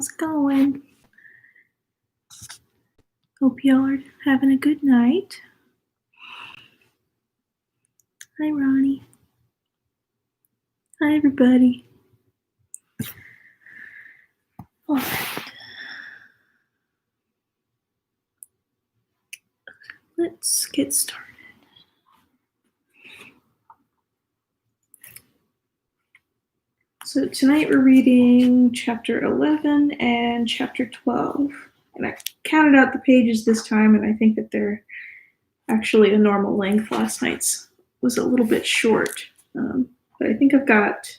How's it going? Hope y'all are having a good night. Hi, Ronnie. Hi, everybody. All right. Let's get started. So tonight we're reading chapter 11 and chapter 12. And I counted out the pages this time, and I think that they're actually a normal length. Last night's was a little bit short. But I think I've got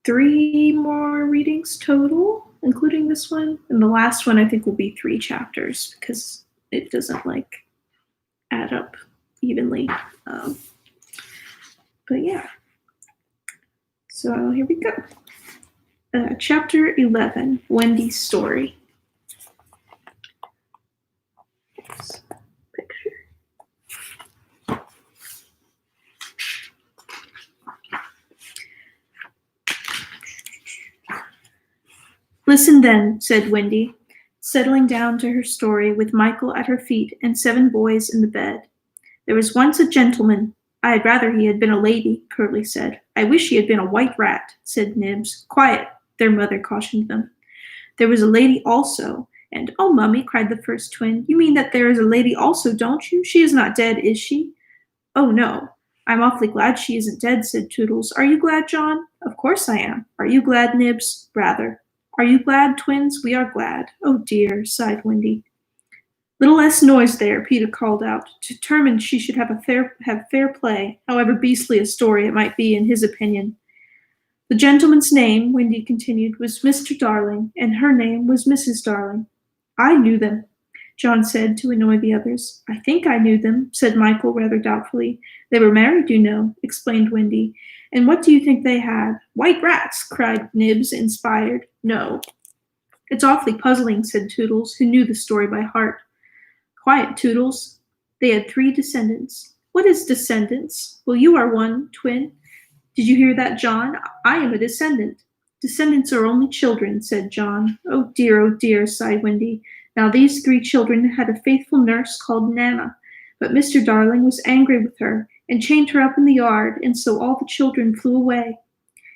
3 more readings total, including this one. And the last one I think will be 3 chapters because it doesn't add up evenly. But yeah. So here we go. Chapter 11, Wendy's Story. Picture. Listen then, said Wendy, settling down to her story with Michael at her feet and 7 boys in the bed. There was once a gentleman. I'd rather he had been a lady, Curly said. I wish he had been a white rat, said Nibs. Quiet, their mother cautioned them. There was a lady also, and oh, Mummy, cried the first twin, you mean that there is a lady also, don't you? She is not dead, is she? Oh, no. I'm awfully glad she isn't dead, said Toodles. Are you glad, John? Of course I am. Are you glad, Nibs? Rather. Are you glad, twins? We are glad. Oh, dear, sighed Wendy. Little less noise there, Peter called out, determined she should have fair play, however beastly a story it might be in his opinion. The gentleman's name, Wendy continued, was Mr. Darling, and her name was Mrs. Darling. I knew them, John said to annoy the others. I think I knew them, said Michael rather doubtfully. They were married, you know, explained Wendy. And what do you think they had? White rats, cried Nibs, inspired. No. It's awfully puzzling, said Toodles, who knew the story by heart. Quiet, Toodles. They had 3 descendants. What is descendants? Well, you are one, twin. Did you hear that, John? I am a descendant. Descendants are only children, said John. Oh, dear, sighed Wendy. Now these 3 children had a faithful nurse called Nana, but Mr. Darling was angry with her and chained her up in the yard, and so all the children flew away.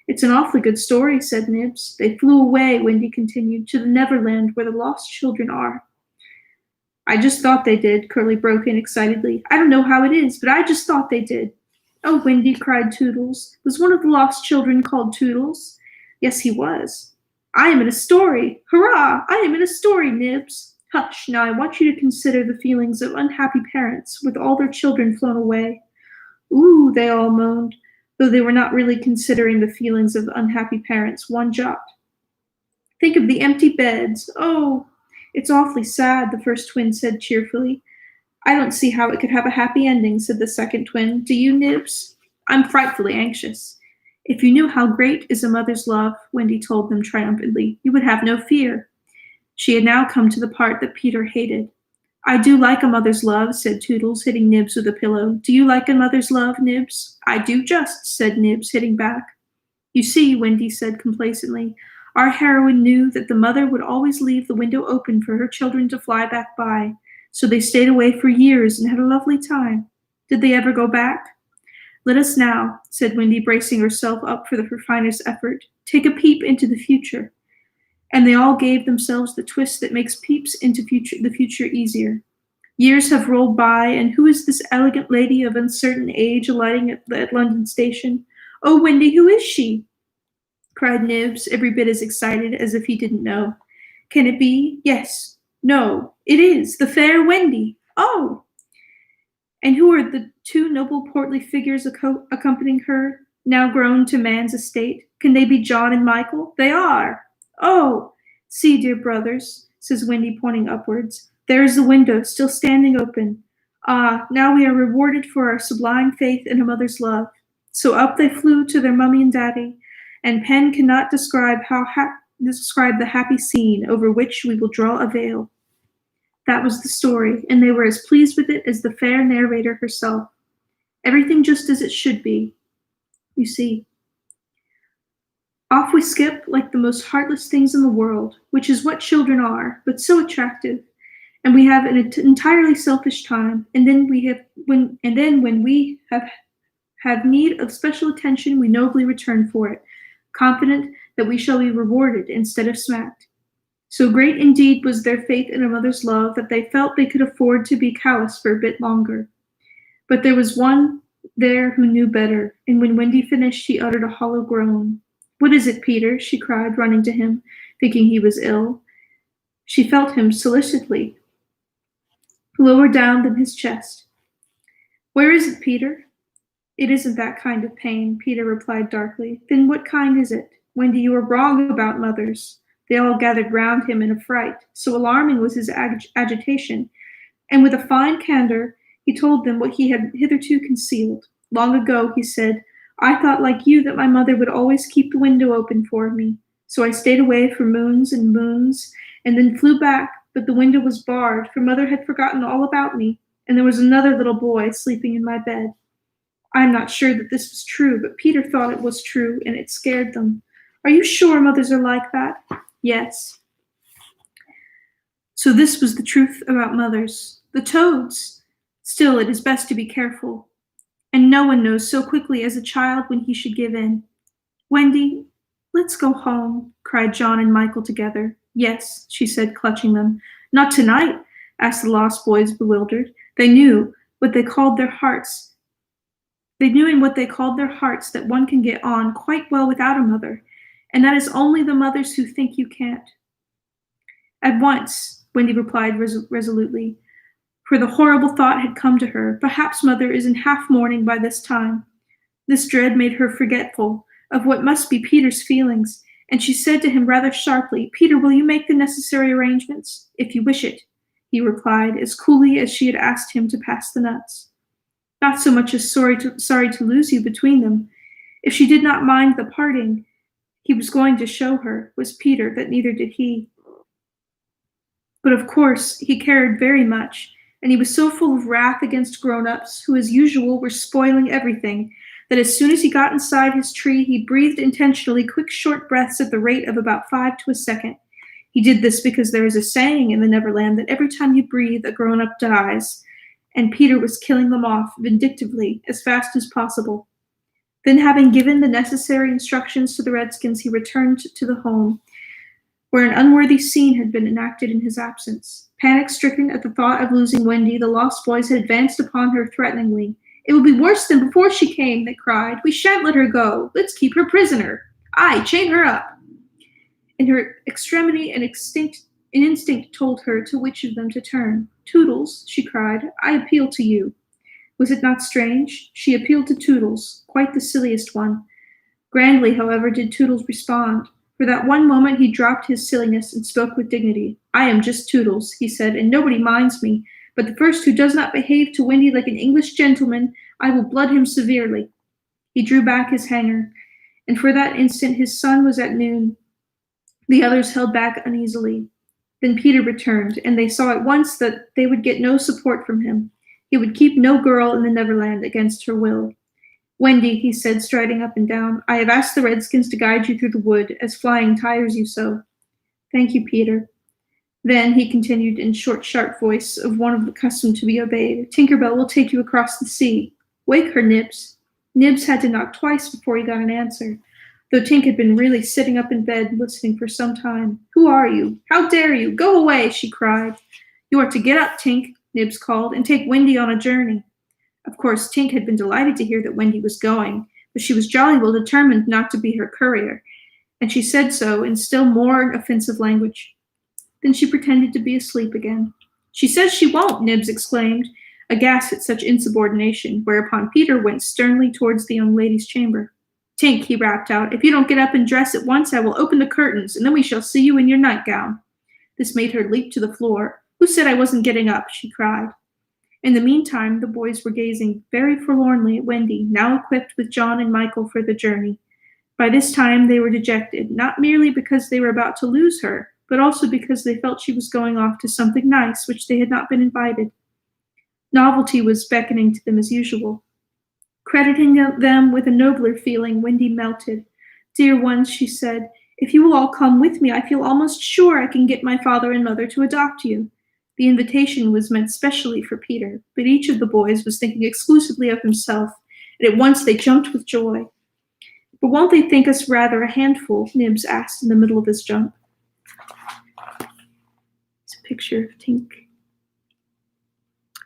It's an awfully good story, said Nibs. They flew away, Wendy continued, to the Neverland where the lost children are. I just thought they did, Curly broke in excitedly. I don't know how it is, but I just thought they did. Oh, Wendy, cried Toodles. Was one of the lost children called Toodles? Yes, he was. I am in a story. Hurrah! I am in a story, Nibs. Hush, now I want you to consider the feelings of unhappy parents with all their children flown away. Ooh, they all moaned, though they were not really considering the feelings of unhappy parents one jot. Think of the empty beds. Oh, it's awfully sad, the first twin said cheerfully. I don't see how it could have a happy ending, said the second twin. Do you, Nibs? I'm frightfully anxious. If you knew how great is a mother's love, Wendy told them triumphantly, you would have no fear. She had now come to the part that Peter hated. I do like a mother's love, said Toodles, hitting Nibs with a pillow. Do you like a mother's love, Nibs? I do just, said Nibs, hitting back. You see, Wendy said complacently, our heroine knew that the mother would always leave the window open for her children to fly back by, so they stayed away for years and had a lovely time. Did they ever go back? Let us now, said Wendy, bracing herself up for her finest effort, take a peep into the future. And they all gave themselves the twist that makes peeps into the future easier. Years have rolled by, and who is this elegant lady of uncertain age alighting at London Station? Oh, Wendy, who is she? Cried Nibs, every bit as excited as if he didn't know. Can it be? Yes. No. It is. The fair Wendy. Oh! And who are the 2 noble portly figures accompanying her, now grown to man's estate? Can they be John and Michael? They are. Oh! See, dear brothers, says Wendy, pointing upwards. There is the window, still standing open. Ah, now we are rewarded for our sublime faith in a mother's love. So up they flew to their mummy and daddy, and pen cannot describe the happy scene over which we will draw a veil. That was the story, and they were as pleased with it as the fair narrator herself. Everything just as it should be, you see. Off we skip like the most heartless things in the world, which is what children are, but so attractive. And we have an entirely selfish time, and then when we have need of special attention, we nobly return for it, confident that we shall be rewarded instead of smacked. So great indeed was their faith in a mother's love that they felt they could afford to be callous for a bit longer. But there was one there who knew better, and when Wendy finished, she uttered a hollow groan. What is it, Peter? She cried, running to him, thinking he was ill. She felt him solicitously, lower down than his chest. Where is it, Peter? It isn't that kind of pain, Peter replied darkly. Then what kind is it? Wendy, you are wrong about mothers. They all gathered round him in a fright, so alarming was his agitation, and with a fine candor he told them what he had hitherto concealed. Long ago, he said, I thought like you that my mother would always keep the window open for me, so I stayed away for moons and moons, and then flew back, but the window was barred, for mother had forgotten all about me, and there was another little boy sleeping in my bed. I'm not sure that this was true, but Peter thought it was true, and it scared them. Are you sure mothers are like that? Yes. So this was the truth about mothers. The toads! Still, it is best to be careful. And no one knows so quickly as a child when he should give in. Wendy, let's go home, cried John and Michael together. Yes, she said, clutching them. Not tonight, asked the lost boys, bewildered. They knew what they called their hearts. They knew in what they called their hearts that one can get on quite well without a mother, and that is only the mothers who think you can't. At once, Wendy replied resolutely, for the horrible thought had come to her, perhaps mother is in half mourning by this time. This dread made her forgetful of what must be Peter's feelings, and she said to him rather sharply, Peter, will you make the necessary arrangements? If you wish it, he replied, as coolly as she had asked him to pass the nuts. Not so much as sorry to lose you between them. If she did not mind the parting he was going to show her, was Peter, that neither did he. But of course he cared very much, and he was so full of wrath against grown-ups, who as usual were spoiling everything, that as soon as he got inside his tree, he breathed intentionally quick short breaths at the rate of about 5 to a second. He did this because there is a saying in the Neverland that every time you breathe, a grown-up dies, and Peter was killing them off vindictively as fast as possible. Then, having given the necessary instructions to the Redskins, he returned to the home, where an unworthy scene had been enacted in his absence. Panic-stricken at the thought of losing Wendy, the lost boys had advanced upon her threateningly. It will be worse than before she came, they cried. We shan't let her go. Let's keep her prisoner. Aye, chain her up. In her extremity, an instinct told her to which of them to turn. Toodles, she cried, I appeal to you. Was it not strange? She appealed to Toodles, quite the silliest one. Grandly, however, did Toodles respond. For that one moment he dropped his silliness and spoke with dignity. I am just Toodles, he said, and nobody minds me, but the first who does not behave to Wendy like an English gentleman, I will blood him severely. He drew back his hanger, and for that instant his sun was at noon. The others held back uneasily. Then Peter returned, and they saw at once that they would get no support from him. He would keep no girl in the Neverland against her will. Wendy, he said, striding up and down, I have asked the Redskins to guide you through the wood, as flying tires you so. Thank you, Peter. Then, he continued in short, sharp voice of one accustomed to be obeyed, Tinkerbell will take you across the sea. Wake her, Nibs. Nibs had to knock twice before he got an answer, though Tink had been really sitting up in bed listening for some time. Who are you? How dare you? Go away, she cried. You are to get up, Tink, Nibs called, and take Wendy on a journey. Of course, Tink had been delighted to hear that Wendy was going, but she was jolly well determined not to be her courier, and she said so in still more offensive language. Then she pretended to be asleep again. She says she won't, Nibs exclaimed, aghast at such insubordination, whereupon Peter went sternly towards the young lady's chamber. Tink, he rapped out, if you don't get up and dress at once, I will open the curtains, and then we shall see you in your nightgown. This made her leap to the floor. Who said I wasn't getting up? She cried. In the meantime, the boys were gazing very forlornly at Wendy, now equipped with John and Michael for the journey. By this time they were dejected, not merely because they were about to lose her, but also because they felt she was going off to something nice which they had not been invited. Novelty was beckoning to them as usual. Crediting them with a nobler feeling, Wendy melted. "Dear ones," she said, "if you will all come with me, I feel almost sure I can get my father and mother to adopt you." The invitation was meant specially for Peter, but each of the boys was thinking exclusively of himself, and at once they jumped with joy. "But won't they think us rather a handful?" Nibs asked in the middle of his jump. It's a picture of Tink.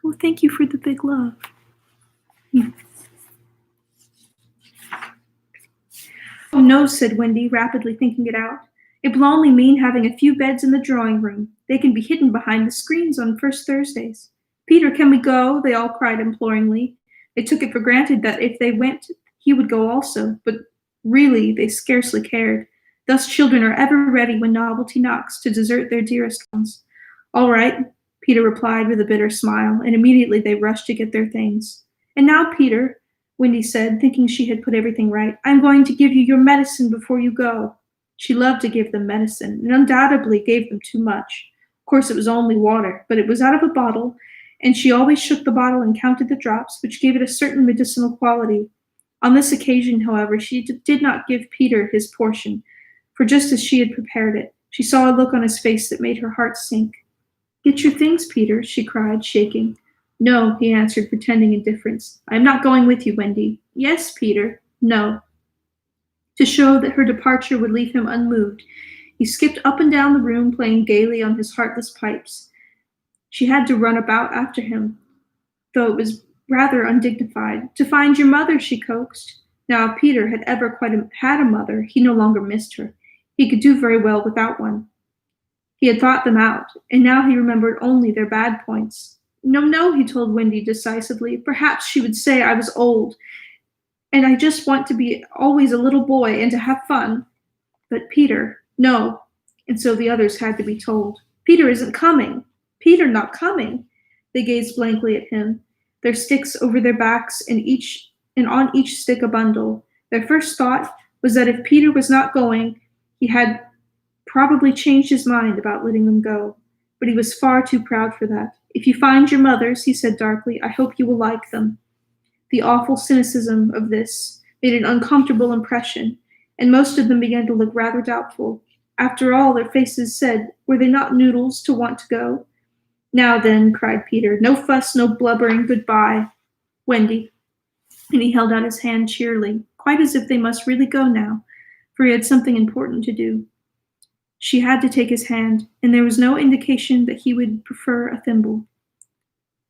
"Oh, thank you for the big love." "Oh, no," said Wendy, rapidly thinking it out. "It will only mean having a few beds in the drawing room. They can be hidden behind the screens on first Thursdays." "Peter, can we go?" they all cried imploringly. They took it for granted that if they went, he would go also, but really they scarcely cared. Thus children are ever ready when novelty knocks to desert their dearest ones. "All right," Peter replied with a bitter smile, and immediately they rushed to get their things. "And now, Peter," Wendy said, thinking she had put everything right, "I'm going to give you your medicine before you go." She loved to give them medicine, and undoubtedly gave them too much. Of course, it was only water, but it was out of a bottle, and she always shook the bottle and counted the drops, which gave it a certain medicinal quality. On this occasion, however, she did not give Peter his portion, for just as she had prepared it, she saw a look on his face that made her heart sink. "Get your things, Peter," she cried, shaking. "No," he answered, pretending indifference. "I am not going with you, Wendy." "Yes, Peter." "No." To show that her departure would leave him unmoved, he skipped up and down the room, playing gaily on his heartless pipes. She had to run about after him, though it was rather undignified. "To find your mother," she coaxed. Now, if Peter had ever quite had a mother, he no longer missed her. He could do very well without one. He had thought them out, and now he remembered only their bad points. "No, no," he told Wendy decisively. "Perhaps she would say I was old, and I just want to be always a little boy and to have fun. But Peter, no." And so the others had to be told. "Peter isn't coming." "Peter not coming?" They gazed blankly at him, their sticks over their backs, and on each stick a bundle. Their first thought was that if Peter was not going, he had probably changed his mind about letting them go. But he was far too proud for that. "If you find your mothers," he said darkly, "I hope you will like them." The awful cynicism of this made an uncomfortable impression, and most of them began to look rather doubtful. After all, their faces said, were they not noodles to want to go? "Now then," cried Peter, "no fuss, no blubbering, goodbye, Wendy." And he held out his hand cheerily, quite as if they must really go now, for he had something important to do. She had to take his hand, and there was no indication that he would prefer a thimble.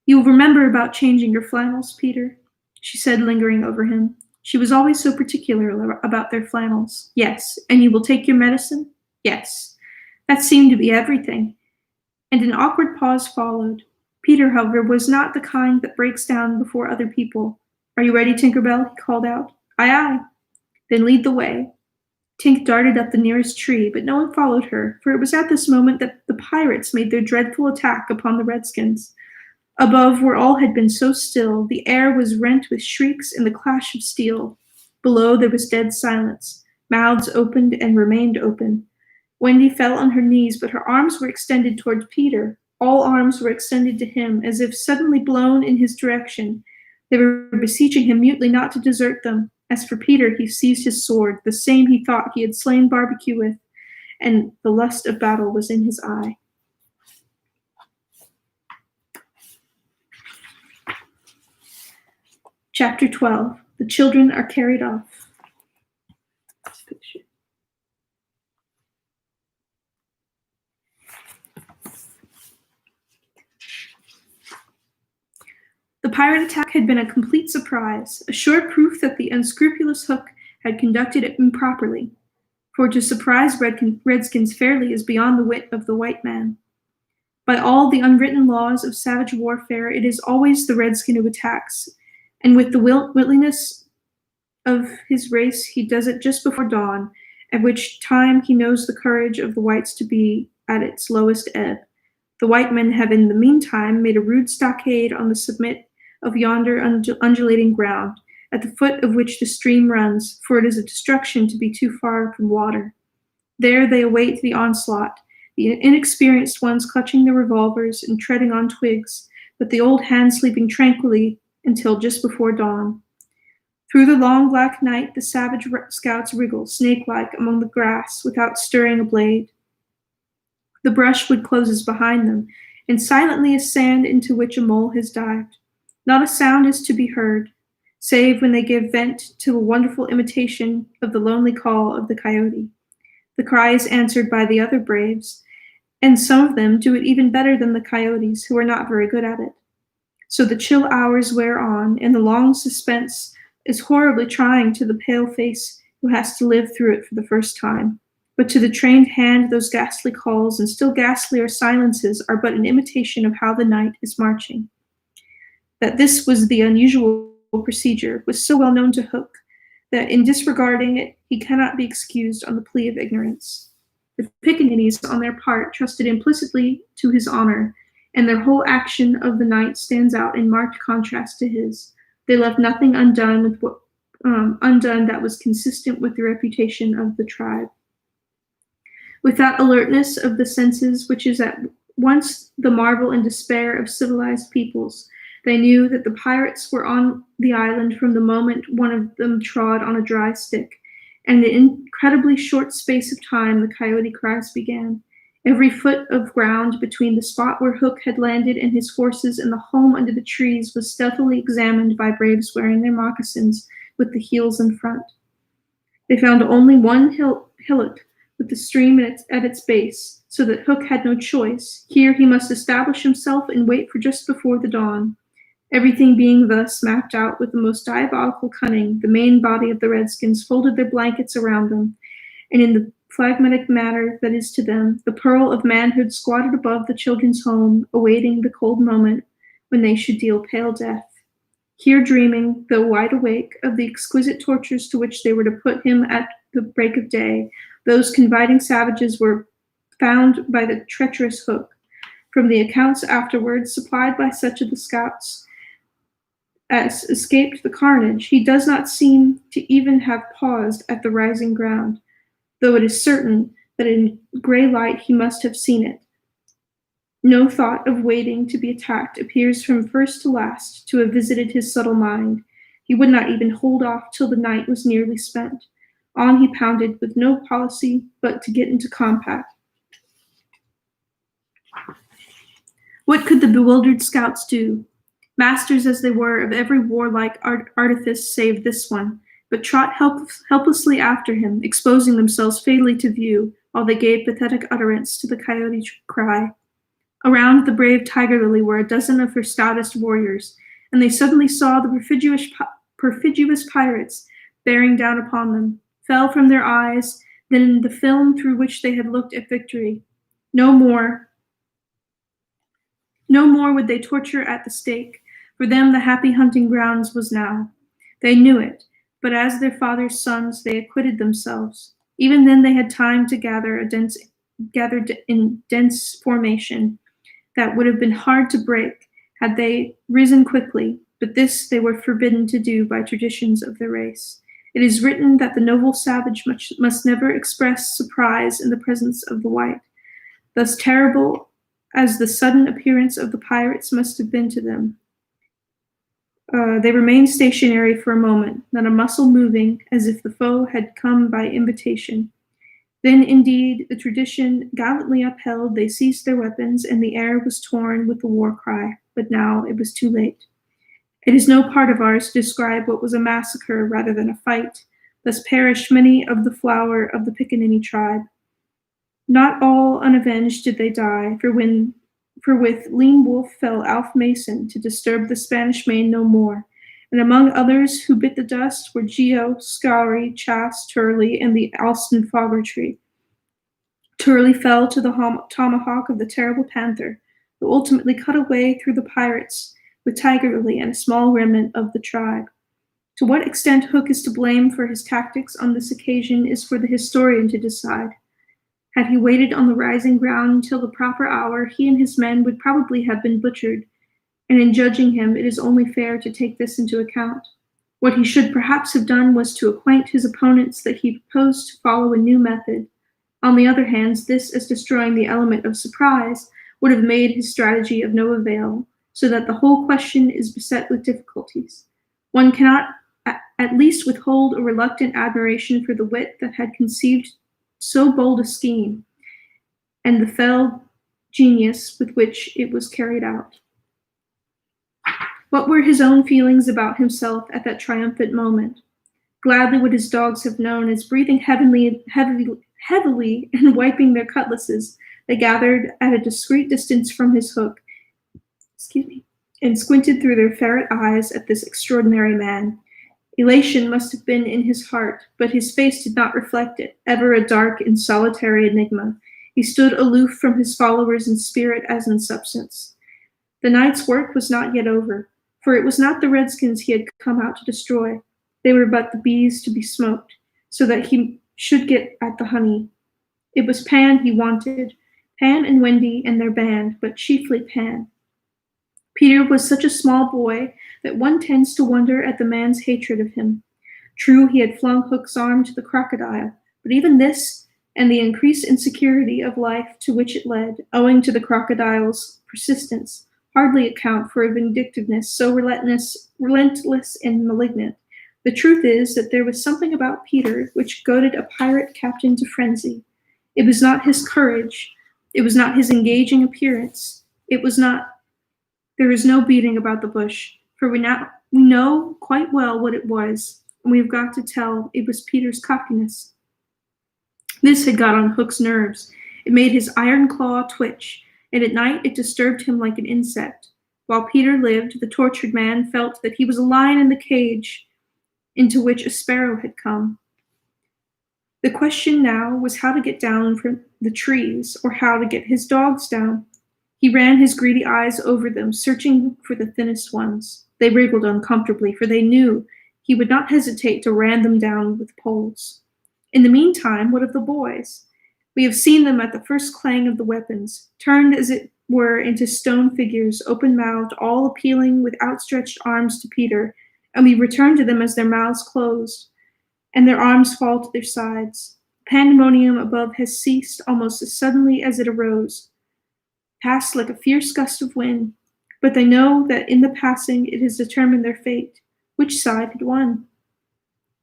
"You will remember about changing your flannels, Peter?" she said, lingering over him. She was always so particular about their flannels. "Yes." "And you will take your medicine?" "Yes." That seemed to be everything, and an awkward pause followed. Peter, however, was not the kind that breaks down before other people. "Are you ready, Tinker Bell?" he called out. "Aye, aye." "Then lead the way." Tink darted up the nearest tree, but no one followed her, for it was at this moment that the pirates made their dreadful attack upon the redskins. Above, where all had been so still, the air was rent with shrieks and the clash of steel. Below, there was dead silence. Mouths opened and remained open. Wendy fell on her knees, but her arms were extended towards Peter. All arms were extended to him, as if suddenly blown in his direction. They were beseeching him mutely not to desert them. As for Peter, he seized his sword, the same he thought he had slain Barbecue with, and the lust of battle was in his eye. Chapter 12. The children are carried off. The pirate attack had been a complete surprise, a sure proof that the unscrupulous Hook had conducted it improperly, for to surprise redskins fairly is beyond the wit of the white man. By all the unwritten laws of savage warfare, it is always the redskin who attacks, and with the willingness of his race, he does it just before dawn, at which time he knows the courage of the whites to be at its lowest ebb. The white men have in the meantime made a rude stockade on the summit of yonder undulating ground, at the foot of which the stream runs, for it is a destruction to be too far from water. There they await the onslaught, the inexperienced ones clutching their revolvers and treading on twigs, but the old hands sleeping tranquilly until just before dawn. Through the long black night, the savage scouts wriggle, snake-like, among the grass without stirring a blade. The brushwood closes behind them, and silently as sand into which a mole has dived. Not a sound is to be heard, save when they give vent to a wonderful imitation of the lonely call of the coyote. The cry is answered by the other braves, and some of them do it even better than the coyotes, who are not very good at it. So the chill hours wear on, and the long suspense is horribly trying to the pale face who has to live through it for the first time. But to the trained hand, those ghastly calls and still ghastlier silences are but an imitation of how the night is marching. That this was the unusual procedure was so well known to Hook that in disregarding it, he cannot be excused on the plea of ignorance. The pickaninnies, on their part, trusted implicitly to his honor, and their whole action of the night stands out in marked contrast to his. They left nothing undone that was consistent with the reputation of the tribe. With that alertness of the senses which is at once the marvel and despair of civilized peoples, they knew that the pirates were on the island from the moment one of them trod on a dry stick, and in an incredibly short space of time the coyote cries began. Every foot of ground between the spot where Hook had landed and his horses and the home under the trees was stealthily examined by braves wearing their moccasins with the heels in front. They found only one hillock with the stream at its base, so that Hook had no choice. Here he must establish himself and wait for just before the dawn. Everything being thus mapped out with the most diabolical cunning, the main body of the redskins folded their blankets around them, and in the phlegmatic manner that is to them, the pearl of manhood squatted above the children's home, awaiting the cold moment when they should deal pale death. Here dreaming, though wide awake, of the exquisite tortures to which they were to put him at the break of day, those confiding savages were found by the treacherous Hook. From the accounts afterwards supplied by such of the scouts as escaped the carnage, he does not seem to even have paused at the rising ground, though it is certain that in gray light he must have seen it. No thought of waiting to be attacked appears from first to last to have visited his subtle mind. He would not even hold off till the night was nearly spent. On he pounded with no policy but to get into combat. What could the bewildered scouts do? Masters as they were of every warlike artifice save this one, but trot helplessly after him, exposing themselves fatally to view, while they gave pathetic utterance to the coyote cry. Around the brave Tiger Lily were a dozen of her stoutest warriors, and they suddenly saw the perfidious pirates bearing down upon them, fell from their eyes, then in the film through which they had looked at victory. No more would they torture at the stake. For them the happy hunting grounds was now. They knew it, but as their father's sons they acquitted themselves. Even then they had time to gathered in dense formation that would have been hard to break had they risen quickly, but this they were forbidden to do by traditions of their race. It is written that the noble savage must never express surprise in the presence of the white. Thus terrible as the sudden appearance of the pirates must have been to them, they remained stationary for a moment, not a muscle moving, as if the foe had come by invitation. Then, indeed, the tradition gallantly upheld, they seized their weapons, and the air was torn with the war cry. But now it was too late. It is no part of ours to describe what was a massacre rather than a fight. Thus perished many of the flower of the Pickaninny tribe. Not all unavenged did they die, for with Lean Wolf fell Alf Mason to disturb the Spanish Main no more, and among others who bit the dust were Geo, Scoury, Chass, Turley, and the Alston Fogarty. Turley fell to the tomahawk of the terrible panther, who ultimately cut a way through the pirates with Tiger Lily and a small remnant of the tribe. To what extent Hook is to blame for his tactics on this occasion is for the historian to decide. Had he waited on the rising ground until the proper hour, he and his men would probably have been butchered, and in judging him, it is only fair to take this into account. What he should perhaps have done was to acquaint his opponents that he proposed to follow a new method. On the other hand, this, as destroying the element of surprise, would have made his strategy of no avail, so that the whole question is beset with difficulties. One cannot at least withhold a reluctant admiration for the wit that had conceived so bold a scheme, and the fell genius with which it was carried out. What were his own feelings about himself at that triumphant moment? Gladly would his dogs have known, as breathing heavily and wiping their cutlasses, they gathered at a discreet distance from his hook, and squinted through their ferret eyes at this extraordinary man. Elation must have been in his heart, but his face did not reflect it, ever a dark and solitary enigma. He stood aloof from his followers in spirit as in substance. The night's work was not yet over, for it was not the redskins he had come out to destroy. They were but the bees to be smoked, so that he should get at the honey. It was Pan he wanted, Pan and Wendy and their band, but chiefly Pan. Peter was such a small boy that one tends to wonder at the man's hatred of him. True, he had flung Hook's arm to the crocodile, but even this, and the increased insecurity of life to which it led, owing to the crocodile's persistence, hardly account for a vindictiveness so relentless and malignant. The truth is that there was something about Peter which goaded a pirate captain to frenzy. It was not his courage, it was not his engaging appearance, there is no beating about the bush, for we know quite well what it was, and we have got to tell it was Peter's cockiness. This had got on Hook's nerves. It made his iron claw twitch, and at night it disturbed him like an insect. While Peter lived, the tortured man felt that he was a lion in the cage into which a sparrow had come. The question now was how to get down from the trees, or how to get his dogs down. He ran his greedy eyes over them, searching for the thinnest ones. They wriggled uncomfortably, for they knew he would not hesitate to ram them down with poles. In the meantime, what of the boys? We have seen them at the first clang of the weapons, turned as it were into stone figures, open-mouthed, all appealing with outstretched arms to Peter, and we return to them as their mouths closed, and their arms fall to their sides. Pandemonium above has ceased almost as suddenly as it arose, passed like a fierce gust of wind, but they know that in the passing it has determined their fate. Which side had won?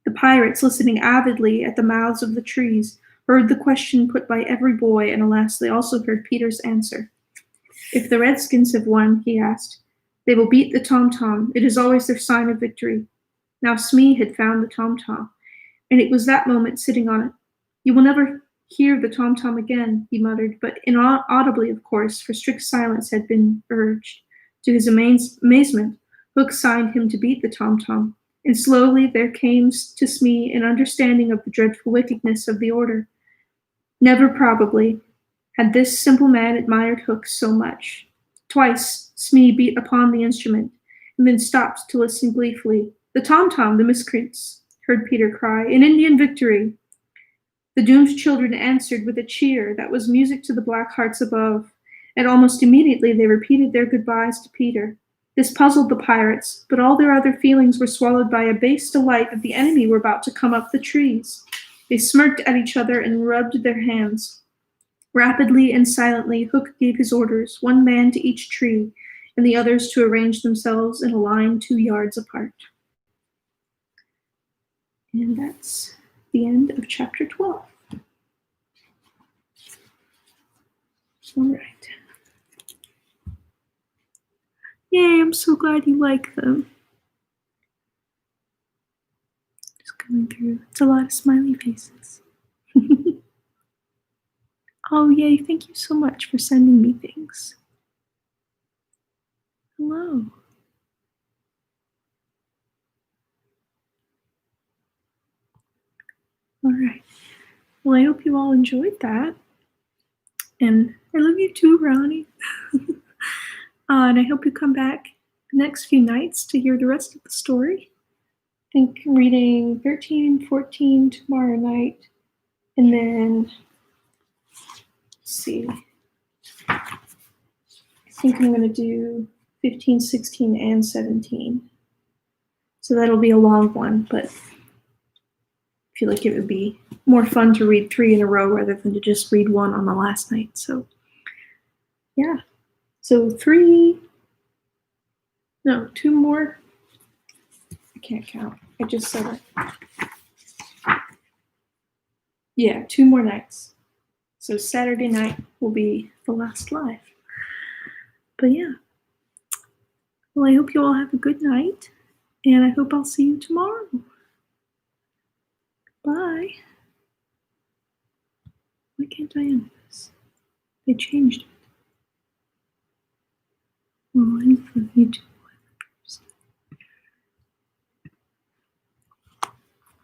The pirates, listening avidly at the mouths of the trees, heard the question put by every boy, and alas, they also heard Peter's answer. If the redskins have won, he asked, they will beat the tom-tom. It is always their sign of victory. Now Smee had found the tom-tom, and it was that moment sitting on it. You will never hear the tom-tom again, he muttered, but inaudibly, of course, for strict silence had been urged. To his amazement, Hook signed him to beat the tom-tom, and slowly there came to Smee an understanding of the dreadful wickedness of the order. Never, probably, had this simple man admired Hook so much. Twice Smee beat upon the instrument, and then stopped to listen gleefully. The tom-tom, the miscreants, heard Peter cry, an Indian victory. The doomed children answered with a cheer that was music to the black hearts above, and almost immediately they repeated their goodbyes to Peter. This puzzled the pirates, but all their other feelings were swallowed by a base delight that the enemy were about to come up the trees. They smirked at each other and rubbed their hands. Rapidly and silently, Hook gave his orders, one man to each tree, and the others to arrange themselves in a line 2 yards apart. And that's the end of chapter 12. All right. Yay, I'm so glad you like them. Just coming through. It's a lot of smiley faces. Oh, yay, thank you so much for sending me things. Hello. All right. Well, I hope you all enjoyed that. And I love you too, Ronnie. And I hope you come back the next few nights to hear the rest of the story. I think I'm reading 13 and 14 tomorrow night. And then, let's see. I think I'm going to do 15, 16, and 17. So that'll be a long one, but I feel like it would be more fun to read 3 in a row rather than to just read 1 on the last night. So, yeah. So 2 more. I can't count. I just said it. Yeah, 2 more nights. So Saturday night will be the last live. But yeah. Well, I hope you all have a good night, and I hope I'll see you tomorrow. Bye. Why can't I end this? They changed it. Well, I'm for YouTube.